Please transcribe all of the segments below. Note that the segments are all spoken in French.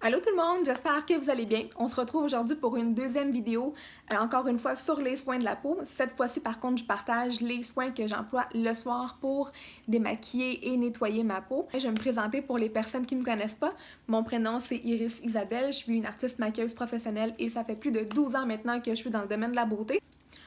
Allô tout le monde, j'espère que vous allez bien. On se retrouve aujourd'hui pour une deuxième vidéo, encore une fois sur les soins de la peau. Cette fois-ci par contre, je partage les soins que j'emploie le soir pour démaquiller et nettoyer ma peau. Je vais me présenter pour les personnes qui ne me connaissent pas. Mon prénom c'est Iris Isabelle, je suis une artiste maquilleuse professionnelle et ça fait plus de 12 ans maintenant que je suis dans le domaine de la beauté.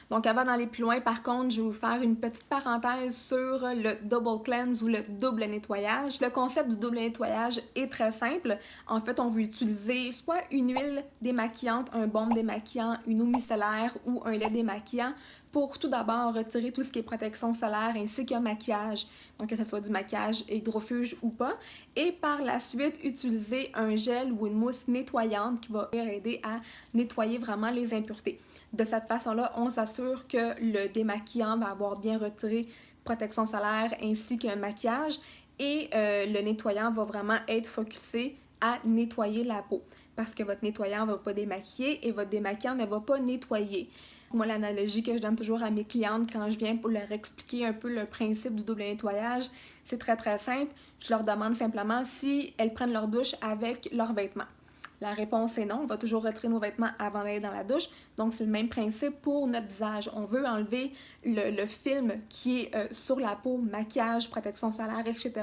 Donc avant d'aller plus loin, par contre, je vais vous faire une petite parenthèse sur le double cleanse ou le double nettoyage. Le concept du double nettoyage est très simple. En fait, on veut utiliser soit une huile démaquillante, un baume démaquillant, une eau micellaire ou un lait démaquillant pour tout d'abord retirer tout ce qui est protection solaire ainsi que maquillage, donc que ce soit du maquillage hydrofuge ou pas, et par la suite utiliser un gel ou une mousse nettoyante qui va aider à nettoyer vraiment les impuretés. De cette façon-là, on s'assure que le démaquillant va avoir bien retiré protection solaire ainsi qu'un maquillage et le nettoyant va vraiment être focusé à nettoyer la peau parce que votre nettoyant ne va pas démaquiller et votre démaquillant ne va pas nettoyer. Moi, l'analogie que je donne toujours à mes clientes quand je viens pour leur expliquer un peu le principe du double nettoyage, c'est très simple. Je leur demande simplement si elles prennent leur douche avec leurs vêtements. La réponse est non, on va toujours retirer nos vêtements avant d'aller dans la douche. Donc, c'est le même principe pour notre visage. On veut enlever le film qui est sur la peau, maquillage, protection solaire, etc.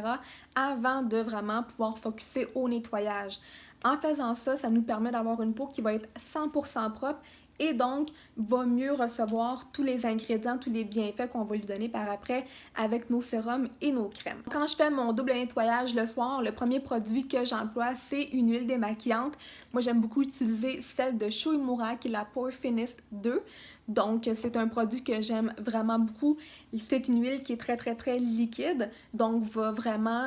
avant de vraiment pouvoir focusser au nettoyage. En faisant ça, ça nous permet d'avoir une peau qui va être 100% propre et donc va mieux recevoir tous les ingrédients, tous les bienfaits qu'on va lui donner par après avec nos sérums et nos crèmes. Quand je fais mon double nettoyage le soir, le premier produit que j'emploie, c'est une huile démaquillante. Moi, j'aime beaucoup utiliser celle de Shu Uemura qui est la Pore Finish 2. Donc, c'est un produit que j'aime vraiment beaucoup. C'est une huile qui est très liquide, donc va vraiment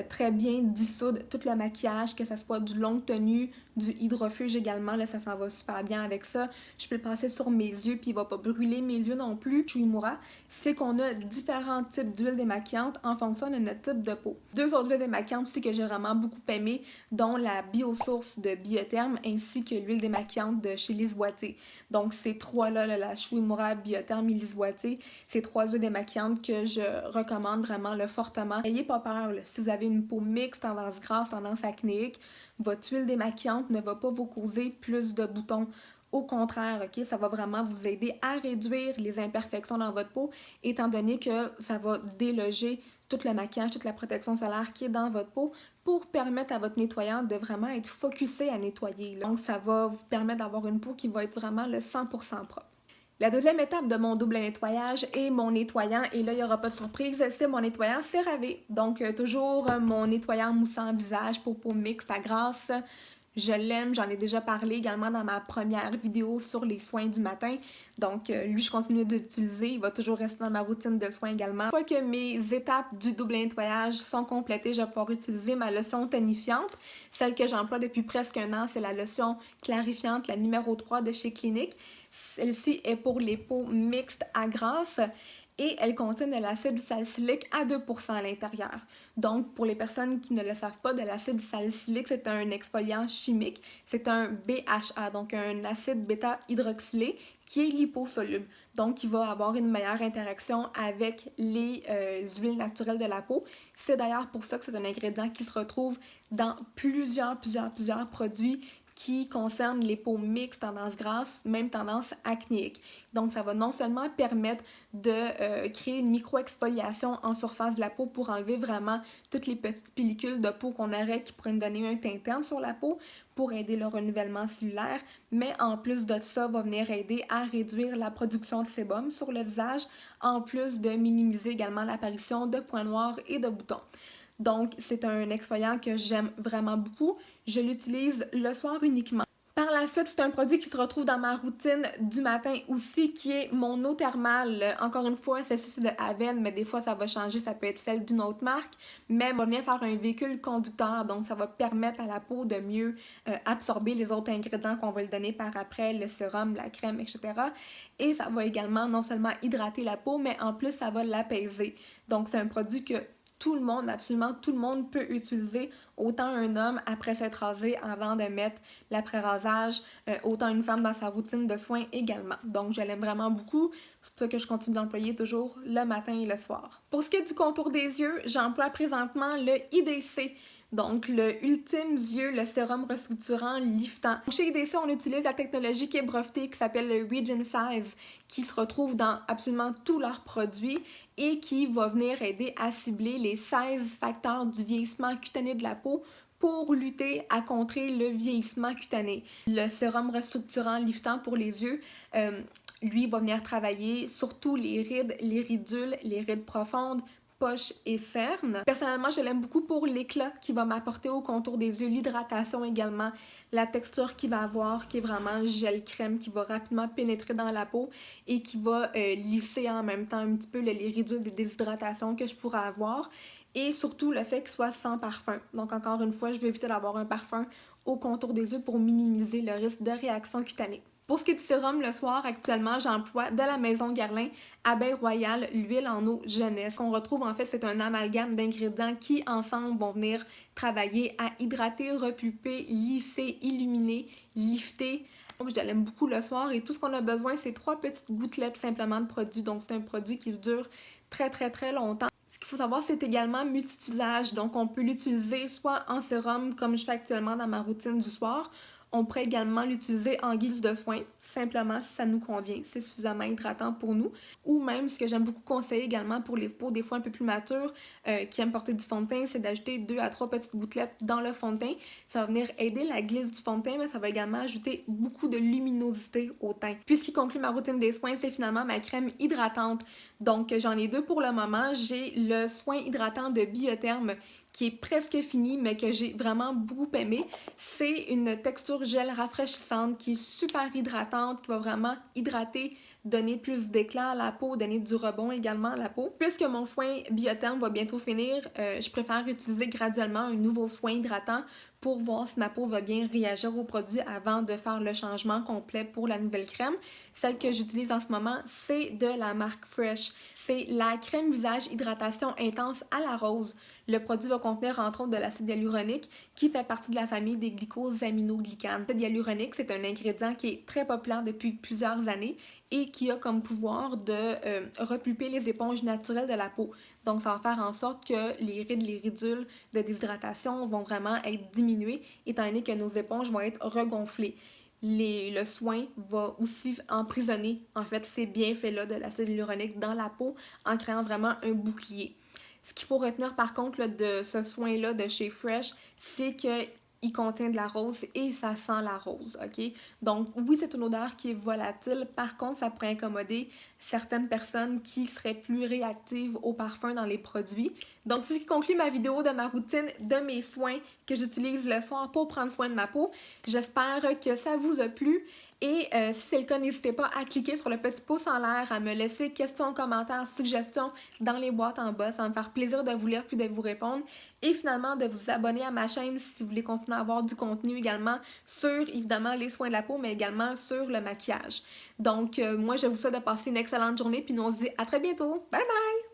très bien dissoudre tout le maquillage, que ce soit du longue tenue, du hydrofuge également, là, ça s'en va super bien avec ça. Je peux le passer sur mes yeux, puis il va pas brûler mes yeux non plus. Shu Uemura, c'est qu'on a différents types d'huiles démaquillantes en fonction de notre type de peau. Deux autres huiles démaquillantes aussi que j'ai vraiment beaucoup aimé, dont la Biosource de Biotherm ainsi que l'huile démaquillante de chez Lise Boitier. Donc, ces trois-là, la Shu Uemura, Biotherm et Lise Boitier, ces trois huiles démaquillantes que je recommande vraiment fortement. N'ayez pas peur, là. Si vous avez une peau mixte, tendance grasse, tendance acnéique, votre huile démaquillante ne va pas vous causer plus de boutons. Au contraire, ok, ça va vraiment vous aider à réduire les imperfections dans votre peau, étant donné que ça va déloger tout le maquillage, toute la protection solaire qui est dans votre peau pour permettre à votre nettoyant de vraiment être focusé à nettoyer. Donc, ça va vous permettre d'avoir une peau qui va être vraiment le 100% propre. La deuxième étape de mon double nettoyage est mon nettoyant, et là, il n'y aura pas de surprise, c'est mon nettoyant CeraVe. Donc, toujours mon nettoyant moussant visage pour peau mixte à grasse. Je l'aime, j'en ai déjà parlé également dans ma première vidéo sur les soins du matin. Donc, lui, je continue de l'utiliser. Il va toujours rester dans ma routine de soins également. Une fois que mes étapes du double nettoyage sont complétées, je vais pouvoir utiliser ma lotion tonifiante. Celle que j'emploie depuis presque un an, c'est la lotion clarifiante, la numéro 3 de chez Clinique. Celle-ci est pour les peaux mixtes à grasse et elle contient de l'acide salicylique à 2% à l'intérieur. Donc, pour les personnes qui ne le savent pas, de l'acide salicylique, c'est un exfoliant chimique. C'est un BHA, donc un acide bêta-hydroxylé qui est liposoluble. Donc, il va avoir une meilleure interaction avec les huiles naturelles de la peau. C'est d'ailleurs pour ça que c'est un ingrédient qui se retrouve dans plusieurs produits qui concerne les peaux mixtes, tendance grasse, même tendance acnéique. Donc, ça va non seulement permettre de créer une micro-exfoliation en surface de la peau pour enlever vraiment toutes les petites pellicules de peau qu'on aurait qui pourraient nous donner un teint terne sur la peau pour aider le renouvellement cellulaire, mais en plus de ça, va venir aider à réduire la production de sébum sur le visage, en plus de minimiser également l'apparition de points noirs et de boutons. Donc, c'est un exfoliant que j'aime vraiment beaucoup. Je l'utilise le soir uniquement. Par la suite, c'est un produit qui se retrouve dans ma routine du matin aussi, qui est mon eau thermale. Encore une fois, celle-ci c'est de Aven, mais des fois ça va changer, ça peut être celle d'une autre marque, mais va venir faire un véhicule conducteur, donc ça va permettre à la peau de mieux absorber les autres ingrédients qu'on va lui donner par après, le sérum, la crème, etc. Et ça va également non seulement hydrater la peau, mais en plus ça va l'apaiser. Donc c'est un produit que tout le monde, absolument tout le monde peut utiliser, autant un homme après s'être rasé avant de mettre l'après-rasage, autant une femme dans sa routine de soins également. Donc je l'aime vraiment beaucoup, c'est pour ça que je continue de l'employer toujours le matin et le soir. Pour ce qui est du contour des yeux, j'emploie présentement le IDC Donc, le Ultime Yeux, le sérum restructurant liftant. Chez IDC, on utilise la technologie qui est brevetée qui s'appelle le Regensize, qui se retrouve dans absolument tous leurs produits et qui va venir aider à cibler les 16 facteurs du vieillissement cutané de la peau pour lutter à contrer le vieillissement cutané. Le sérum restructurant liftant pour les yeux, lui va venir travailler surtout les rides, les ridules, les rides profondes, poches et cernes. Personnellement, je l'aime beaucoup pour l'éclat qu'il va m'apporter au contour des yeux, l'hydratation également, la texture qu'il va avoir, qui est vraiment gel crème, qui va rapidement pénétrer dans la peau et qui va lisser en même temps un petit peu les ridules des déshydratations que je pourrais avoir. Et surtout le fait qu'il soit sans parfum. Donc encore une fois, je vais éviter d'avoir un parfum au contour des yeux pour minimiser le risque de réaction cutanée. Pour ce qui est du sérum, le soir, actuellement, j'emploie de la Maison Guerlain Abeille Royale, l'huile en eau jeunesse. Ce qu'on retrouve, en fait, c'est un amalgame d'ingrédients qui, ensemble, vont venir travailler à hydrater, repulper, lisser, illuminer, lifter. Je l'aime beaucoup le soir et tout ce qu'on a besoin, c'est 3 petites gouttelettes simplement de produit. Donc, c'est un produit qui dure très, très, très longtemps. Ce qu'il faut savoir, c'est également multi-usage. Donc, on peut l'utiliser soit en sérum, comme je fais actuellement dans ma routine du soir. On pourrait également l'utiliser en guise de soin, simplement si ça nous convient, c'est suffisamment hydratant pour nous. Ou même, ce que j'aime beaucoup conseiller également pour les peaux des fois un peu plus matures, qui aiment porter du fond de teint, c'est d'ajouter 2 à 3 petites gouttelettes dans le fond de teint. Ça va venir aider la glisse du fond de teint, mais ça va également ajouter beaucoup de luminosité au teint. Puis ce qui conclut ma routine des soins, c'est finalement ma crème hydratante. Donc j'en ai 2 pour le moment. J'ai le soin hydratant de Biotherme qui est presque fini, mais que j'ai vraiment beaucoup aimé. C'est une texture gel rafraîchissante qui est super hydratante, qui va vraiment hydrater, donner plus d'éclat à la peau, donner du rebond également à la peau. Puisque mon soin Biotherme va bientôt finir, je préfère utiliser graduellement un nouveau soin hydratant pour voir si ma peau va bien réagir au produit avant de faire le changement complet pour la nouvelle crème. Celle que j'utilise en ce moment, c'est de la marque Fresh. C'est la crème visage hydratation intense à la rose. Le produit va contenir entre autres de l'acide hyaluronique qui fait partie de la famille des glycosaminoglycanes. L'acide hyaluronique, c'est un ingrédient qui est très populaire depuis plusieurs années et qui a comme pouvoir de repulper les éponges naturelles de la peau. Donc, ça va faire en sorte que les rides, les ridules de déshydratation vont vraiment être diminuées étant donné que nos éponges vont être regonflées. Le soin va aussi emprisonner en fait ces bienfaits-là de l'acide hyaluronique dans la peau en créant vraiment un bouclier. Ce qu'il faut retenir par contre là, de ce soin-là de chez Fresh, c'est qu'il contient de la rose et ça sent la rose, ok? Donc oui, c'est une odeur qui est volatile, par contre, ça pourrait incommoder certaines personnes qui seraient plus réactives au parfum dans les produits. Donc c'est ce qui conclut ma vidéo de ma routine de mes soins que j'utilise le soir pour prendre soin de ma peau. J'espère que ça vous a plu. Et si c'est le cas, n'hésitez pas à cliquer sur le petit pouce en l'air, à me laisser questions, commentaires, suggestions dans les boîtes en bas. Ça va me faire plaisir de vous lire puis de vous répondre. Et finalement, de vous abonner à ma chaîne si vous voulez continuer à avoir du contenu également sur, évidemment, les soins de la peau, mais également sur le maquillage. Donc, moi, je vous souhaite de passer une excellente journée puis nous on se dit à très bientôt. Bye bye!